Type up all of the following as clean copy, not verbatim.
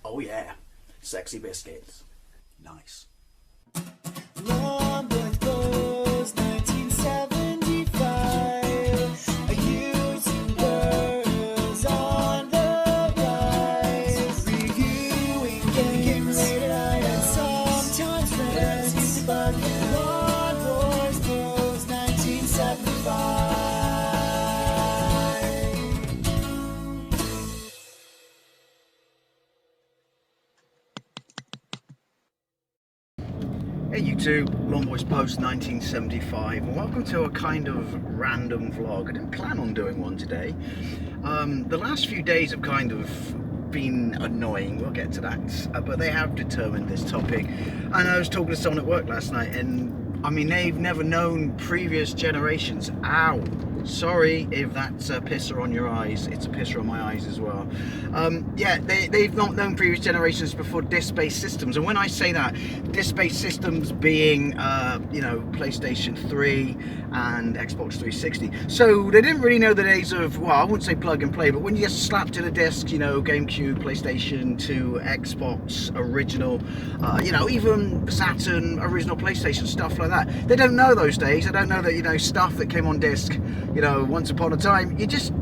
Oh yeah, sexy biscuits. Nice. Longboard Blues, 1975. A YouTuber's on the rise. Reviewing games late at night and sometimes friends used to bug. Longboard Blues, 1975. Hey YouTube, Longboys Post 1975, and welcome to a kind of random vlog. I didn't plan on doing one today. The last few days have kind of been annoying, we'll get to that, but they have determined this topic. And I was talking to someone at work last night, and I mean, they've never known previous generations. Ow! Sorry if that's a pisser on your eyes, it's a pisser on my eyes as well. Yeah, they've not known previous generations before disc-based systems, and when I say that, disc-based systems being, you know, PlayStation 3 and Xbox 360. So they didn't really know the days of, well, I wouldn't say plug and play, but when you just slapped in a disc, you know, GameCube, PlayStation 2, Xbox, original, you know, even Saturn, original PlayStation, stuff like that. They don't know those days. They don't know that, you know, stuff that came on disc, you know, once upon a time, you just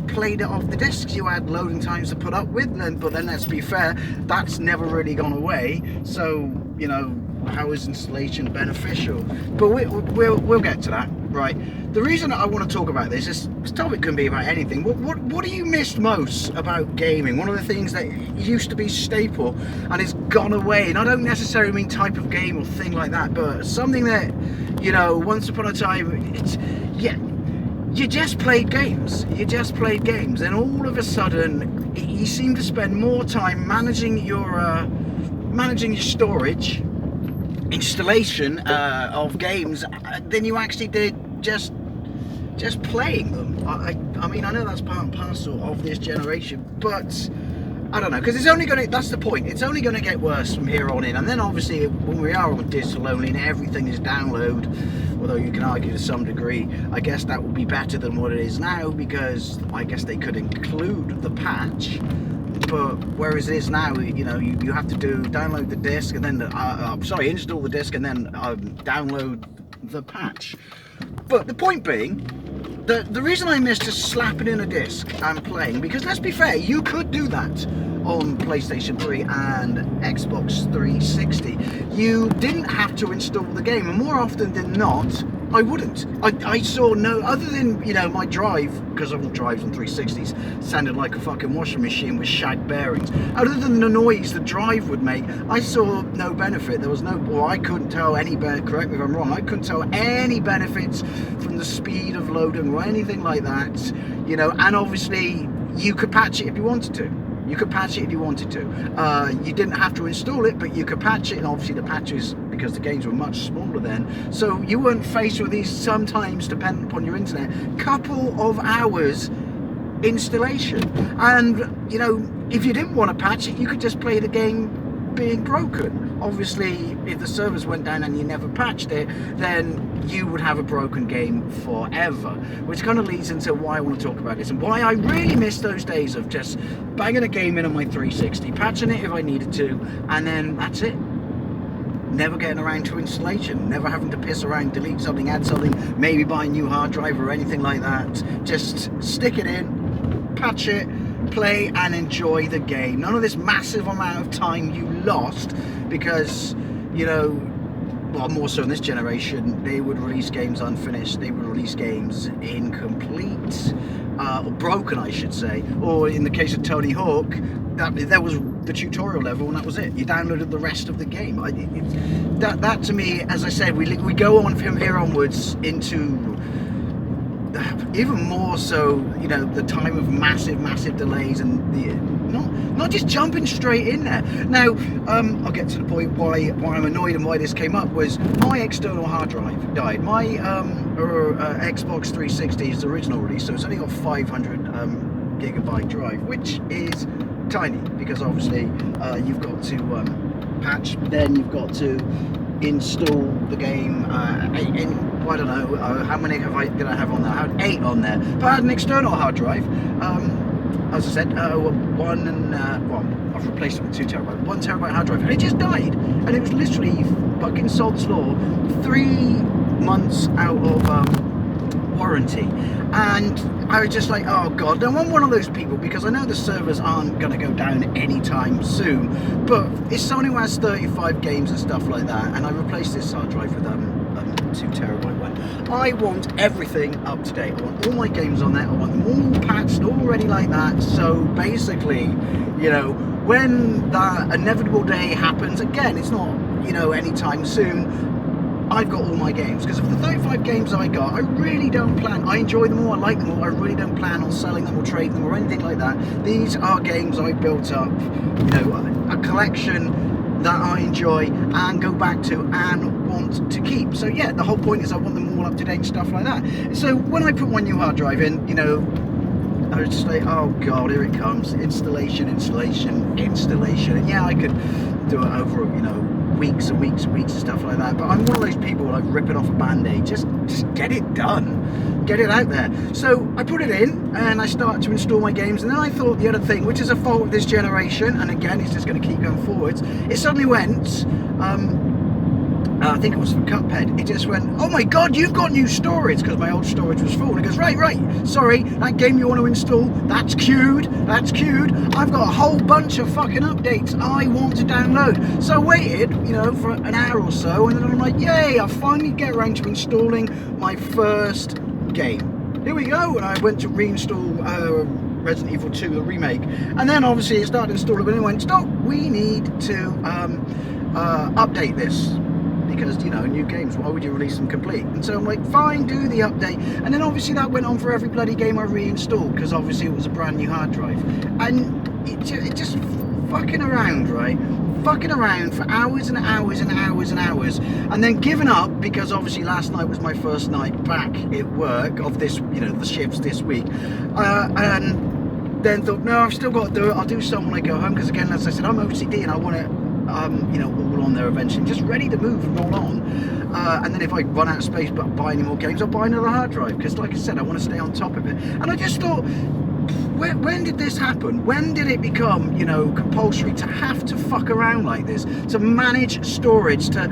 played it off the discs. You had loading times to put up with, but then let's be fair, that's never really gone away. So, you know, how is installation beneficial? But we'll get to that, right? The reason I want to talk about this topic can be about anything. What do you miss most about gaming? One of the things that used to be staple and has gone away, and I don't necessarily mean type of game or thing like that, but something that, you know, once upon a time, it's, yeah, you just played games. You just played games, and all of a sudden, you seem to spend more time managing your storage, installation of games than you actually did just playing them. I mean, I know that's part and parcel of this generation, but I don't know, because it's only gonna, that's the point, it's only gonna get worse from here on in. And then obviously when we are on digital only and everything is download, although you can argue to some degree, I guess that would be better than what it is now, because I guess they could include the patch. But whereas it is now, you know, you have to download the disc and then install the disc and then download the patch. But the point being, the reason I miss just slapping in a disc and playing, because let's be fair, you could do that on PlayStation 3 and Xbox 360. You didn't have to install the game, and more often than not, I wouldn't. I saw no, other than, you know, my drive, because all drives on 360s sounded like a fucking washing machine with shag bearings. Other than the noise the drive would make, I saw no benefit. There was no, or I couldn't tell any, correct me if I'm wrong, I couldn't tell any benefits from the speed of loading or anything like that, you know. And obviously you could patch it if you wanted to. You could patch it if you wanted to. You didn't have to install it, but you could patch it, and obviously the patches, because the games were much smaller then, so you weren't faced with these, sometimes, dependent upon your internet, couple of hours installation. And, you know, if you didn't want to patch it, you could just play the game being broken. Obviously, if the servers went down and you never patched it, then you would have a broken game forever. Which kind of leads into why I want to talk about this and why I really miss those days of just banging a game in on my 360, patching it if I needed to, and then that's it. Never getting around to installation, never having to piss around, delete something, add something, maybe buy a new hard drive or anything like that. Just stick it in, patch it, play and enjoy the game. None of this massive amount of time you lost because, you know, well, more so in this generation, they would release games unfinished, they would release games incomplete, or broken I should say, or in the case of Tony Hawk, there was the tutorial level and that was it. You downloaded the rest of the game. That to me, as I said, we go on from here onwards into even more so, you know, the time of massive delays and the not just jumping straight in there. Now, I'll get to the point why I'm annoyed and why this came up was my external hard drive died. My Xbox 360 is the original release, so it's only got 500 gigabyte drive, which is tiny because obviously you've got to patch, then you've got to install the game in, I don't know how many did I have on there. I had 8 on there, but I had an external hard drive, as I said, one and well, I've replaced it with 2 terabyte, 1 terabyte hard drive, and it just died. And it was literally fucking sod's law, 3 months out of warranty. And I was just like, oh god. Now I'm one of those people, because I know the servers aren't going to go down anytime soon, but it's someone who has 35 games and stuff like that, and I replaced this hard drive with 2 terabyte one. I want everything up to date. I want all my games on there. I want them all patched, all ready like that. So basically, you know, when that inevitable day happens, again, it's not, you know, anytime soon, I've got all my games. Because of the 35 games I got, I really don't plan, I enjoy them all, I like them all, I really don't plan on selling them or trading them or anything like that. These are games I built up, you know, a collection that I enjoy and go back to and want to keep. So yeah, the whole point is I want them all up to date and stuff like that. So when I put my new hard drive in, you know, I was just like, oh god, here it comes, installation. And yeah, I could do it over, you know, weeks and weeks and stuff like that, but I'm one of those people like ripping off a band-aid, just get it done, get it out there. So I put it in and I started to install my games, and then I thought the other thing, which is a fault of this generation, and again it's just going to keep going forwards, it suddenly went, I think it was for Cuphead, it just went, oh my god, you've got new storage, because my old storage was full. And it goes, right, sorry, that game you want to install, that's queued, I've got a whole bunch of fucking updates I want to download. So I waited, you know, for an hour or so, and then I'm like, yay, I finally get around to installing my first game. Here we go. And I went to reinstall Resident Evil 2, the remake, and then obviously it started installing, and it went, stop, we need to update this. Because, you know, new games, why would you release them complete? And so I'm like, fine, do the update. And then obviously that went on for every bloody game I reinstalled, because obviously it was a brand new hard drive. And it just fucking around, right? Fucking around for hours and hours and hours and hours, and then giving up, because obviously last night was my first night back at work of this, you know, the shifts this week. And then thought, no, I've still got to do it. I'll do some when I go home, because again, as I said, I'm OCD and I want it, you know, all on there eventually, just ready to move and roll on. And then if I run out of space but buy any more games, I'll buy another hard drive, because like I said, I want to stay on top of it. And I just thought, when did this happen? When did it become, you know, compulsory to have to fuck around like this, to manage storage, to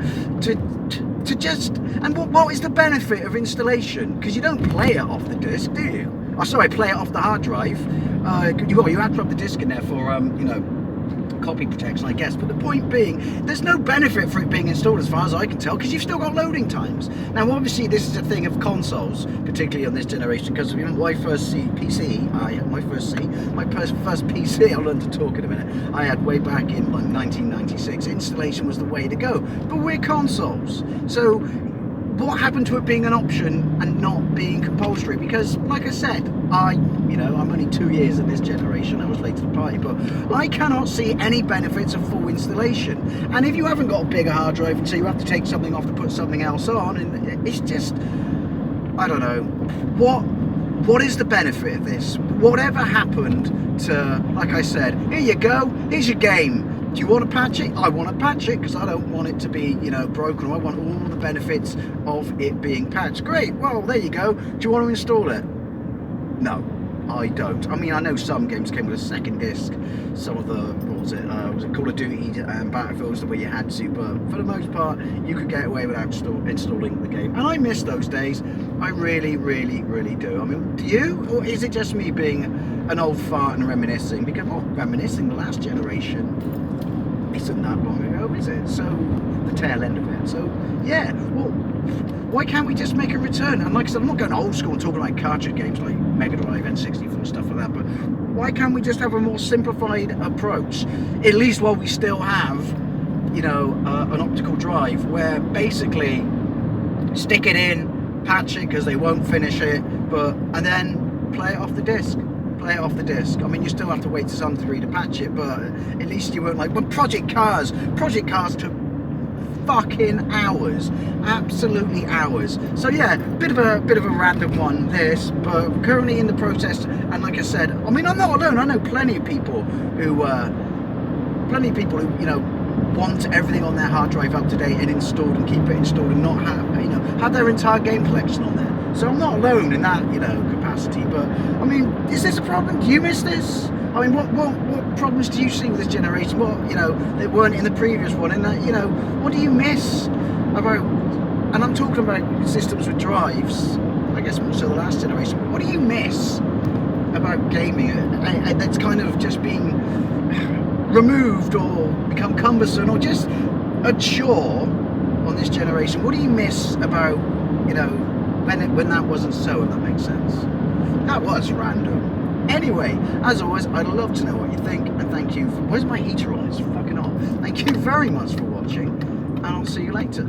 just, and what is the benefit of installation? Because you don't play it off the disc, do you? Oh, sorry, play it off the hard drive. You have to plug the disc in there for, you know, copy protection, I guess. But the point being, there's no benefit for it being installed as far as I can tell, because you've still got loading times. Now obviously this is a thing of consoles, particularly on this generation, because, you know, my first PC, I'll learn to talk in a minute, I had way back in like 1996. Installation was the way to go, but we're consoles, so what happened to it being an option and not being compulsory? Because like I said, you know, I'm only 2 years in this generation, I was late to the party, but I cannot see any benefits of full installation. And if you haven't got a bigger hard drive, and so you have to take something off to put something else on, and it's just, I don't know, what is the benefit of this? Whatever happened to, like I said, here you go, here's your game. Do you want to patch it? I want to patch it, because I don't want it to be, you know, broken. I want all the benefits of it being patched. Great, well, there you go. Do you want to install it? No, I don't. I mean, I know some games came with a second disc. Some of the, what was it Call of Duty and Battlefields, the way you had to, but for the most part, you could get away without installing the game. And I miss those days. I really, really, really do. I mean, do you? Or is it just me being an old fart and reminiscing? Because, well, reminiscing, the last generation isn't that long ago, is it? So, the tail end of it. So, yeah, well, why can't we just make a return? And like I said, I'm not going old school and talking like cartridge games like Mega Drive, N64, stuff like that, but why can't we just have a more simplified approach, at least while we still have, you know, an optical drive, where basically stick it in, patch it because they won't finish it, and then play it off the disc. Play it off the disc. I mean, you still have to wait to some degree to patch it, but at least you won't, like, when Project Cars took fucking hours, absolutely hours. So yeah, bit of a random one this, but currently in the process. And like I said, I mean, I'm not alone. I know plenty of people who you know, want everything on their hard drive up to date and installed and keep it installed and not have, you know, have their entire game collection on there. So I'm not alone in that, you know, capacity. But I mean, is this a problem? Do you miss this? I mean, what problems do you see with this generation? What, you know, that weren't in the previous one? And you know, what do you miss about? And I'm talking about systems with drives. I guess more so the last generation. What do you miss about gaming that's kind of just been removed or become cumbersome or just a chore on this generation? What do you miss about, you know, when that wasn't so, if that makes sense? That was random. Anyway, as always, I'd love to know what you think, and thank you for, where's my heater on? It's fucking on. Thank you very much for watching, and I'll see you later.